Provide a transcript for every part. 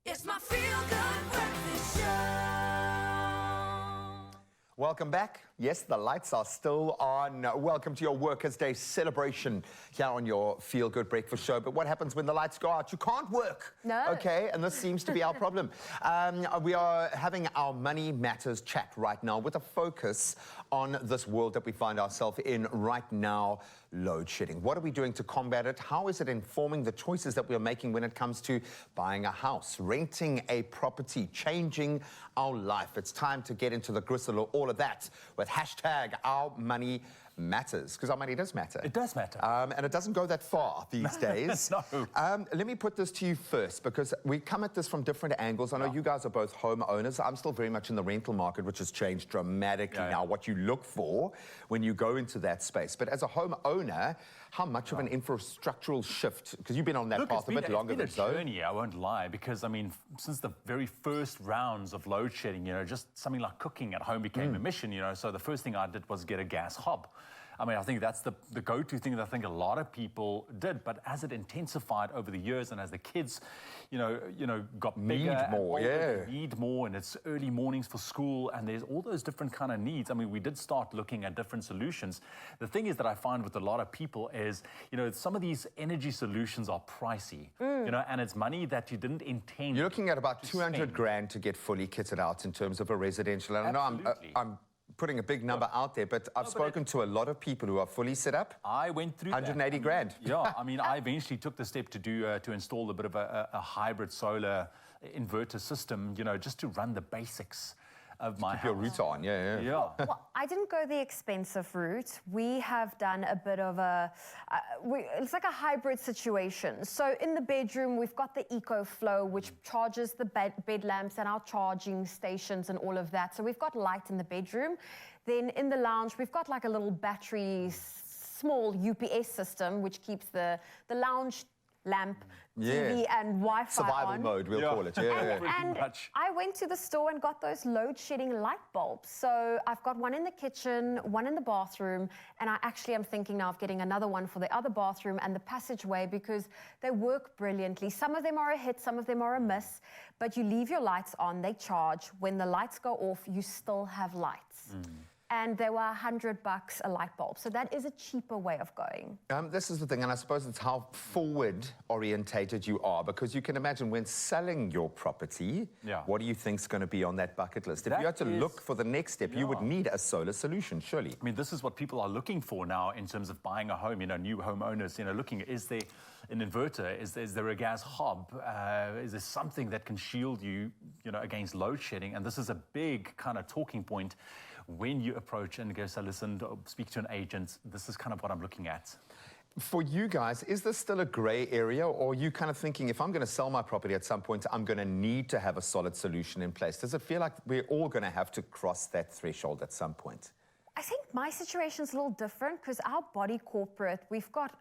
It's my feel-good breakfast show. Welcome back. Yes, the lights are still on. Welcome to your Workers' Day celebration here on your Feel Good Breakfast Show. But what happens when the lights go out? You can't work. No. Okay, and this seems to be our problem. We are having our Money Matters chat right now with a focus on this world that we find ourselves in right now, load shedding. What are we doing to combat it? How is it informing the choices that we're making when it comes to buying a house, renting a property, changing our life? It's time to get into the gristle of all of that with hashtag Our Money Matters, because our money does matter. It does matter. And it doesn't go that far these days. No. Let me put this to you first, because we come at this from different angles. I know you guys are both homeowners. I'm still very much in the rental market, which has changed dramatically now, what you look for when you go into that space. But as a homeowner, how much of an infrastructural shift, because you've been on that path a bit longer than so. It's been a journey, I won't lie, because I mean, since the very first rounds of load shedding, just something like cooking at home became a mission, so the first thing I did was get a gas hob. I mean, I think that's the go-to thing that I think a lot of people did. But as it intensified over the years, and as the kids, got bigger, need more, and it's early mornings for school, and there's all those different kind of needs. I mean, we did start looking at different solutions. The thing is that I find with a lot of people is, some of these energy solutions are pricey, and it's money that you didn't intend. You're looking at about 200 grand to get fully kitted out in terms of a residential. And I know I'm putting a big number out there, but I've spoken to a lot of people who are fully set up. I went through 180 grand. Yeah, I mean, I eventually took the step to install a bit of a hybrid solar inverter system, just to run the basics of my house. Keep your router on, yeah. Well, I didn't go the expensive route. We have done a bit of it's like a hybrid situation. So in the bedroom, we've got the EcoFlow, which charges the bed lamps and our charging stations and all of that. So we've got light in the bedroom. Then in the lounge, we've got like a little battery, small UPS system, which keeps the lounge lamp, TV and Wi-Fi Survival mode, we'll call it. And I went to the store and got those load-shedding light bulbs. So I've got one in the kitchen, one in the bathroom, and I actually am thinking now of getting another one for the other bathroom and the passageway, because they work brilliantly. Some of them are a hit, some of them are a miss, but you leave your lights on, they charge. When the lights go off, you still have lights. And they were $100 a light bulb. So that is a cheaper way of going. This is the thing, and I suppose it's how forward-orientated you are, because you can imagine when selling your property, what do you think is going to be on that bucket list? If you had to look for the next step, you would need a solar solution, surely. I mean, this is what people are looking for now in terms of buying a home, new homeowners, looking, is there an inverter? Is there a gas hob? Is there something that can shield you, against load shedding? And this is a big kind of talking point when you approach and go, so listen, speak to an agent, this is kind of what I'm looking at. For you guys, is this still a grey area, or are you kind of thinking, if I'm going to sell my property at some point, I'm going to need to have a solid solution in place? Does it feel like we're all going to have to cross that threshold at some point? I think my situation's a little different, because our body corporate, we've got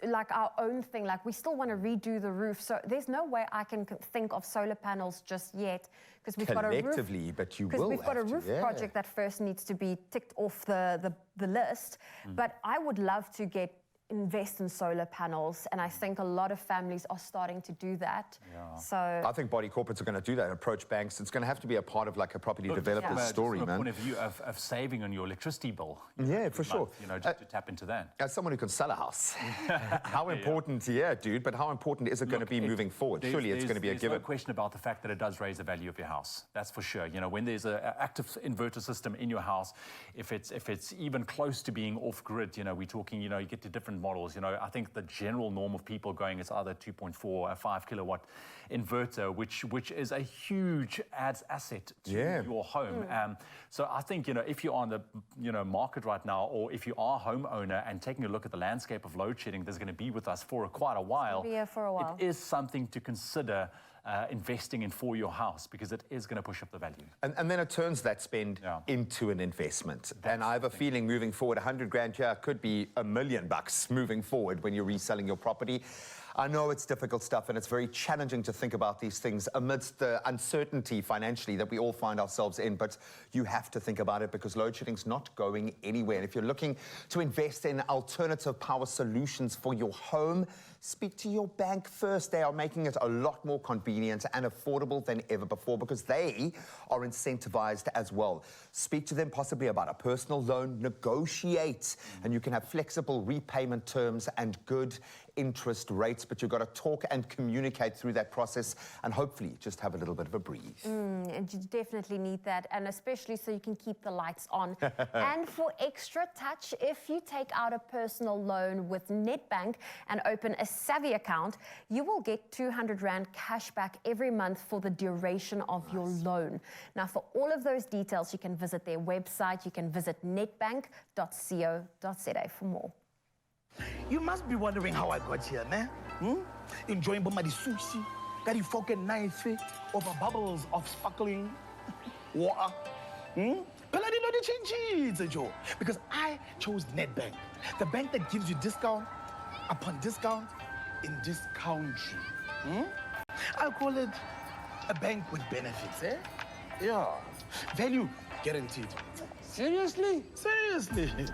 like our own thing, like we still want to redo the roof, so there's no way I can think of solar panels just yet, because we've got a roof. Collectively, but you will. We've got a roof project that first needs to be ticked off the list. But I would love to invest in solar panels, and I think a lot of families are starting to do that. So I think body corporates are going to do that, approach banks. It's going to have to be a part of like a property developer's story, from man. a point of view of saving on your electricity bill. For sure. Just to tap into that. As someone who can sell a house, how important, dude, but how important is it going to be moving forward? Surely it's going to be a given. There's no question about the fact that it does raise the value of your house. That's for sure. When there's an active inverter system in your house, if it's even close to being off-grid, we're talking, you get to different models. I think the general norm of people going is either 2.4 or 5 kilowatt inverter, which is a huge asset to your home. So I think, if you're on the market right now, or if you are a homeowner and taking a look at the landscape of load shedding, there's going to be with us for quite a while. Be here for a while. It is something to consider investing in for your house, because it is going to push up the value. And then it turns that spend into an investment. And I have a feeling moving forward, 100 grand here could be $1 million moving forward when you're reselling your property. I know it's difficult stuff and it's very challenging to think about these things amidst the uncertainty financially that we all find ourselves in, but you have to think about it because load shedding's not going anywhere. And if you're looking to invest in alternative power solutions for your home, speak to your bank first. They are making it a lot more convenient and affordable than ever before because they are incentivized as well. Speak to them possibly about a personal loan, negotiate, and you can have flexible repayment terms and good interest rates, but you've got to talk and communicate through that process and hopefully just have a little bit of a breathe. And you definitely need that, and especially so you can keep the lights on. And for extra touch, if you take out a personal loan with NEDBANK and open a Savvy account, you will get 200 Rand cash back every month for the duration of your loan. Now, for all of those details, you can visit their website. You can visit nedbank.co.za for more. You must be wondering how I got here, man. Enjoying bomadi sushi, got the fork and knife over bubbles of sparkling water. But I didn't know the changes, Joe, because I chose NEDBANK, the bank that gives you discount upon discount in this country. I call it a bank with benefits, eh? Yeah. Value guaranteed. Seriously? Seriously.